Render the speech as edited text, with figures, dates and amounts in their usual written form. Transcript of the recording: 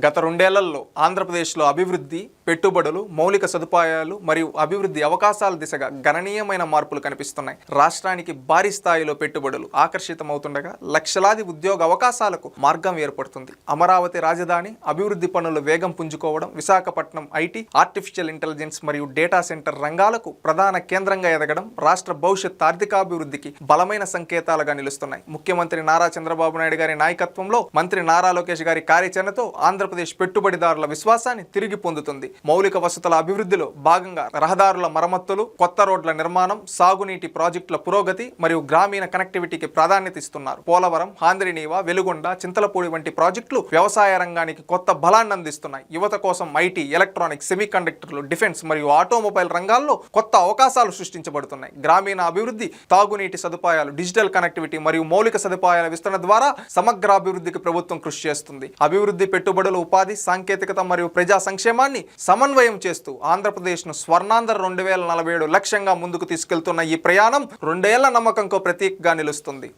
గత రెండేళ్లలో ఆంధ్రప్రదేశ్లో అభివృద్ధి, పెట్టుబడులు, మౌలిక సదుపాయాలు మరియు అభివృద్ధి అవకాశాల దిశగా గణనీయమైన మార్పులు కనిపిస్తున్నాయి. రాష్ట్రానికి భారీ స్థాయిలో పెట్టుబడులు ఆకర్షితమవుతుండగా లక్షలాది ఉద్యోగ అవకాశాలకు మార్గం ఏర్పడుతుంది. అమరావతి రాజధాని అభివృద్ధి పనులు వేగం పుంజుకోవడం, విశాఖపట్నం ఐటీ, ఆర్టిఫిషియల్ ఇంటెలిజెన్స్ మరియు డేటా సెంటర్ రంగాలకు ప్రధాన కేంద్రంగా ఎదగడం రాష్ట్ర భవిష్యత్ ఆర్థికాభివృద్ధికి బలమైన సంకేతాలుగా నిలుస్తున్నాయి. ముఖ్యమంత్రి నారా చంద్రబాబు నాయుడు గారి నాయకత్వంలో మంత్రి నారా లోకేష్ గారి కార్యాచరణతో ఆంధ్రప్రదేశ్ పెట్టుబడిదారుల విశ్వాసాన్ని తిరిగి పొందుతుంది. మౌలిక వసతుల అభివృద్ధిలో భాగంగా రహదారుల మరమ్మతులు, కొత్త రోడ్ల నిర్మాణం, సాగునీటి ప్రాజెక్టుల పురోగతి మరియు గ్రామీణ కనెక్టివిటీకి ప్రాధాన్యత ఇస్తున్నారు. పోలవరం, హాంద్రినీవా, వెలుగొండ, చింతలపూడి వంటి ప్రాజెక్టులు వ్యవసాయ రంగానికి కొత్త బలాన్ని అందిస్తున్నాయి. యువత కోసం ఐటీ, ఎలక్ట్రానిక్స్, సెమీకండక్టర్లు, డిఫెన్స్ మరియు ఆటోమొబైల్ రంగాల్లో కొత్త అవకాశాలు సృష్టించబడుతున్నాయి. గ్రామీణ అభివృద్ధి, తాగునీటి సదుపాయాలు, డిజిటల్ కనెక్టివిటీ మరియు మౌలిక సదుపాయాల విస్తరణ ద్వారా సమగ్రాభివృద్ధికి ప్రభుత్వం కృషి చేస్తుంది. అభివృద్ధి, పెట్టుబడులు, ఉపాధి, సాంకేతికత మరియు ప్రజా సంక్షేమాన్ని సమన్వయం చేస్తూ ఆంధ్రప్రదేశ్ను స్వర్ణాంధ్ర 2047 లక్ష్యంగా ముందుకు తీసుకెళ్తున్న ఈ ప్రయాణం 2 ఏళ్ల నమ్మకంకు ప్రతీకగా నిలుస్తుంది.